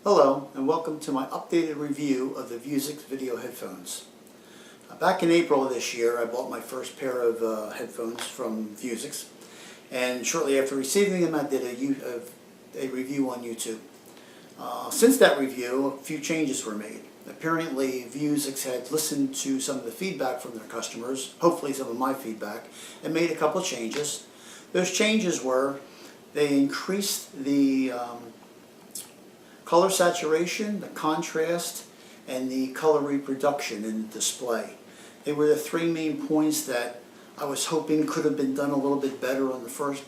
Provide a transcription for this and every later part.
Hello and welcome to my updated review of the Vuzix video headphones. Back in April of this year I bought my first pair of headphones from Vuzix, and shortly after receiving them I did a review on YouTube. Since that review a few changes were made. Apparently Vuzix had listened to some of the feedback from their customers, hopefully some of my feedback, and made a couple of changes. Those changes were they increased the color saturation, the contrast, and the color reproduction in the display. They were the three main points that I was hoping could have been done a little bit better on the first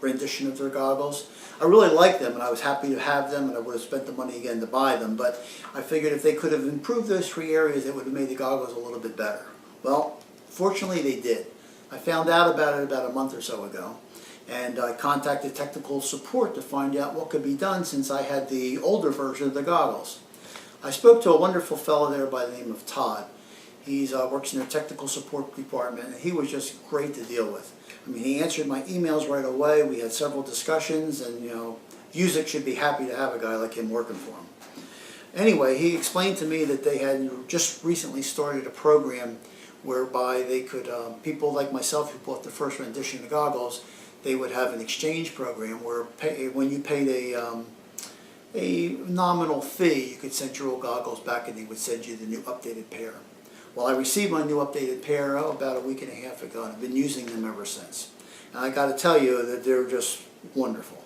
rendition of their goggles. I really liked them and I was happy to have them, and I would have spent the money again to buy them, but I figured if they could have improved those three areas it would have made the goggles a little bit better. Well, fortunately they did. I found out about it about a month or so ago, and I contacted technical support to find out what could be done since I had the older version of the goggles. I spoke to a wonderful fellow there by the name of Todd. He works in their technical support department, and he was just great to deal with. I mean, he answered my emails right away. We had several discussions, and Vuzix should be happy to have a guy like him working for him. Anyway, he explained to me that they had just recently started a program whereby they could, people like myself who bought the first rendition of goggles, they would have an exchange program where when you paid a nominal fee, you could send your old goggles back and they would send you the new updated pair. Well, I received my new updated pair about a week and a half ago, and I've been using them ever since. And I got to tell you that they're just wonderful.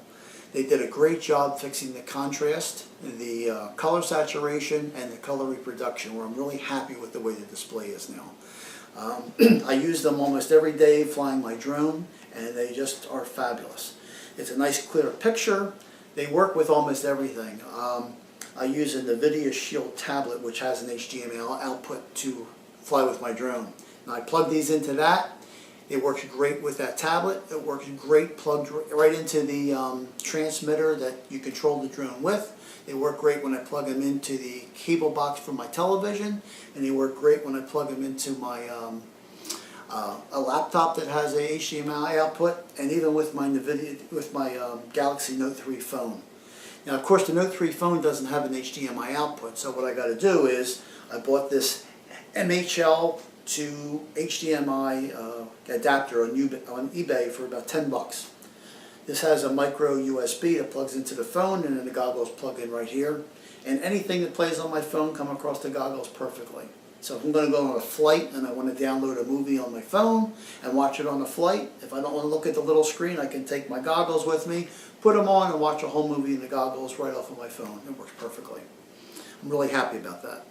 They did a great job fixing the contrast, the color saturation, and the color reproduction, where I'm really happy with the way the display is now. I use them almost every day flying my drone, and they just are fabulous. It's a nice clear picture. They work with almost everything. I use a NVIDIA Shield tablet which has an HDMI output to fly with my drone. And I plug these into that. It works great with that tablet. It works great plugged right into the transmitter that you control the drone with. They work great when I plug them into the cable box for my television, and they work great when I plug them into my a laptop that has a HDMI output, and even with my Galaxy Note 3 phone. Now, of course, the Note 3 phone doesn't have an HDMI output, so what I got to do is I bought this MHL to HDMI adapter on eBay for about 10 bucks. This has a micro USB that plugs into the phone, and then the goggles plug in right here. And anything that plays on my phone comes across the goggles perfectly. So if I'm going to go on a flight and I want to download a movie on my phone and watch it on the flight, if I don't want to look at the little screen, I can take my goggles with me, put them on, and watch a whole movie in the goggles right off of my phone. It works perfectly. I'm really happy about that.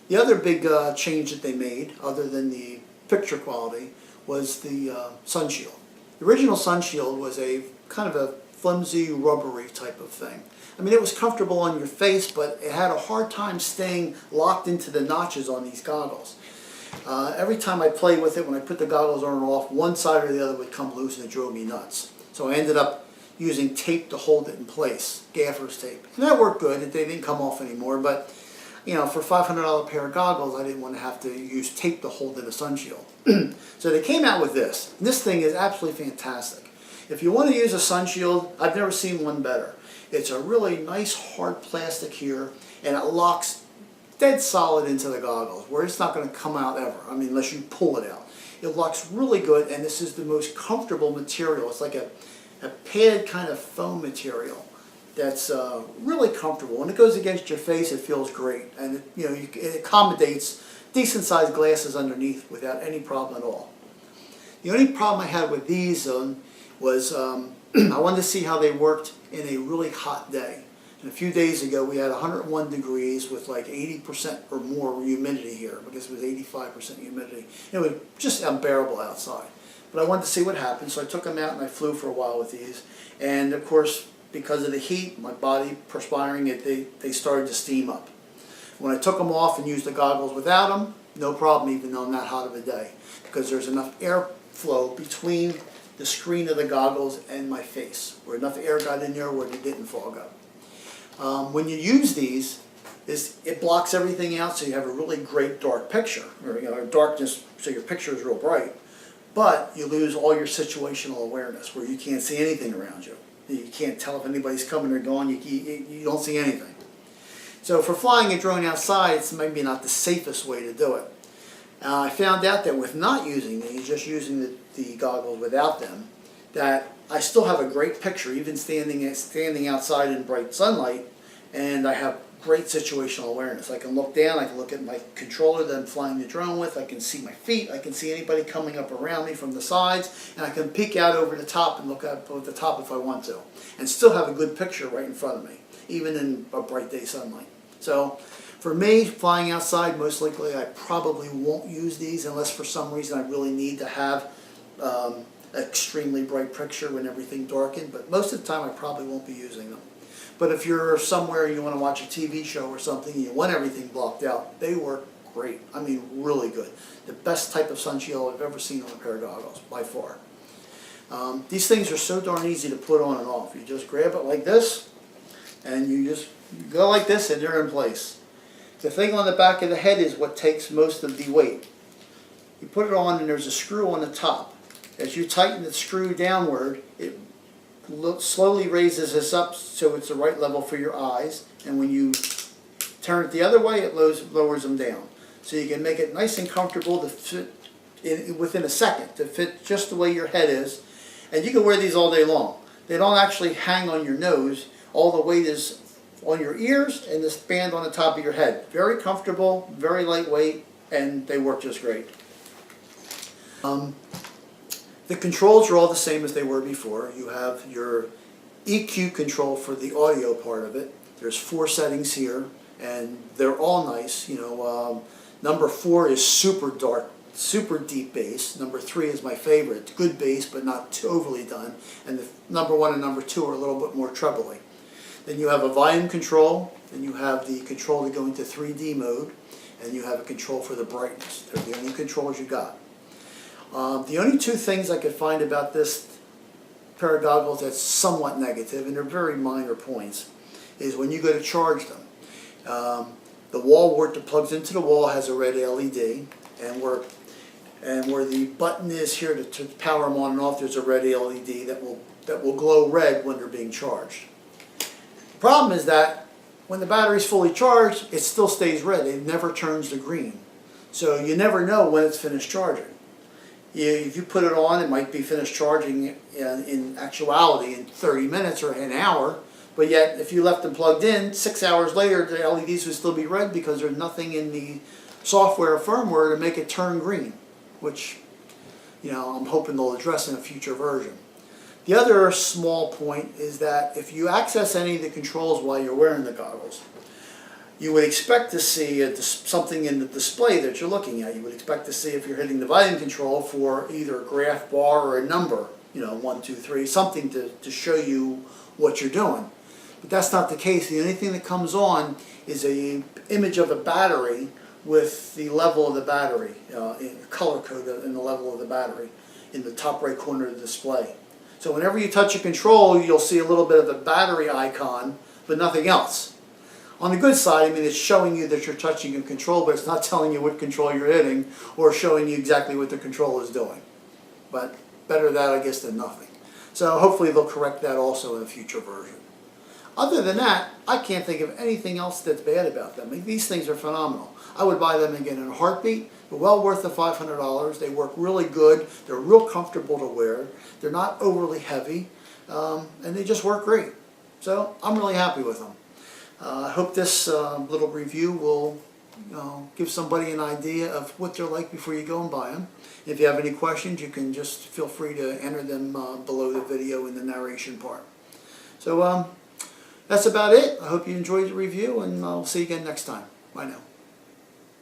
The other big change that they made, other than the picture quality, was the sunshield. The original sunshield was a kind of a flimsy, rubbery type of thing. I mean, it was comfortable on your face, but it had a hard time staying locked into the notches on these goggles. Every time I play with it, when I put the goggles on or off, one side or the other would come loose, and it drove me nuts. So I ended up using tape to hold it in place, gaffer's tape. And that worked good. They didn't come off anymore, but for a $500 pair of goggles, I didn't want to have to use tape to hold in a sunshield. So they came out with this. And this thing is absolutely fantastic. If you want to use a sunshield, I've never seen one better. It's a really nice hard plastic here, and it locks dead solid into the goggles, where it's not going to come out ever. I mean, unless you pull it out. It locks really good, and this is the most comfortable material. It's like a padded kind of foam material that's really comfortable. When it goes against your face, it feels great, and it accommodates decent-sized glasses underneath without any problem at all. The only problem I had with these was I wanted to see how they worked in a really hot day. And a few days ago we had 101 degrees with like 80% or more humidity here, because it was 85% humidity. It was just unbearable outside. But I wanted to see what happened, so I took them out and I flew for a while with these. And of course, because of the heat, my body perspiring, they started to steam up. When I took them off and used the goggles without them, no problem, even though I'm not hot of a day, because there's enough airflow between the screen of the goggles and my face, where enough air got in there where it didn't fog up. When you use these, it blocks everything out, so you have a really great dark picture, or darkness, so your picture is real bright, but you lose all your situational awareness, where you can't see anything around you. You can't tell if anybody's coming or going, you don't see anything. So for flying a drone outside, it's maybe not the safest way to do it. I found out that with not using these, just using the goggles without them, that I still have a great picture, even standing outside in bright sunlight, and I have great situational awareness. I can look down, I can look at my controller that I'm flying the drone with, I can see my feet, I can see anybody coming up around me from the sides, and I can peek out over the top and look up over the top if I want to, and still have a good picture right in front of me, even in a bright day sunlight. So for me, flying outside, most likely I probably won't use these unless for some reason I really need to have an extremely bright picture when everything darkened, but most of the time I probably won't be using them. But if you're somewhere and you want to watch a TV show or something and you want everything blocked out, they work great. I mean, really good. The best type of sunshield I've ever seen on a pair of goggles, by far. These things are so darn easy to put on and off. You just grab it like this, and you just go like this, and they're in place. The thing on the back of the head is what takes most of the weight. You put it on, and there's a screw on the top. As you tighten the screw downward, it slowly raises this up so it's the right level for your eyes, and when you turn it the other way, it lowers them down. So you can make it nice and comfortable to fit within a second, to fit just the way your head is, and you can wear these all day long. They don't actually hang on your nose. All the weight is on your ears and this band on the top of your head. Very comfortable, very lightweight, and they work just great. The controls are all the same as they were before. You have your EQ control for the audio part of it. There's 4 settings here, and they're all nice. You know, number 4 is super dark, super deep bass. Number 3 is my favorite, good bass but not too overly done. And the number 1 and number 2 are a little bit more trebly. Then you have a volume control, then you have the control to go into 3D mode, and you have a control for the brightness. They're the only controls you got. The only 2 things I could find about this pair of goggles that's somewhat negative, and they're very minor points, is when you go to charge them. The wall where it plugs into the wall has a red LED, and where the button is here to power them on and off, there's a red LED that will glow red when they're being charged. The problem is that when the battery's fully charged, it still stays red. It never turns to green. So you never know when it's finished charging. If you put it on, it might be finished charging in actuality in 30 minutes or an hour, but yet if you left them plugged in, 6 hours later the LEDs would still be red because there's nothing in the software or firmware to make it turn green, which, you know, I'm hoping they'll address in a future version. The other small point is that if you access any of the controls while you're wearing the goggles, you would expect to see something in the display that you're looking at. You would expect to see, if you're hitting the volume control, for either a graph bar or a number, you know, 1, 2, 3, something to show you what you're doing. But that's not the case. The only thing that comes on is an image of a battery with the level of the battery, color code in the level of the battery in the top right corner of the display. So whenever you touch a control, you'll see a little bit of a battery icon, but nothing else. On the good side, I mean, it's showing you that you're touching a control, but it's not telling you what control you're hitting or showing you exactly what the control is doing. But better that, I guess, than nothing. So hopefully they'll correct that also in a future version. Other than that, I can't think of anything else that's bad about them. I mean, these things are phenomenal. I would buy them again in a heartbeat. They're well worth the $500. They work really good. They're real comfortable to wear. They're not overly heavy, and they just work great. So I'm really happy with them. I hope this little review will give somebody an idea of what they're like before you go and buy them. If you have any questions, you can just feel free to enter them below the video in the narration part. So that's about it. I hope you enjoyed the review, and I'll see you again next time. Bye now.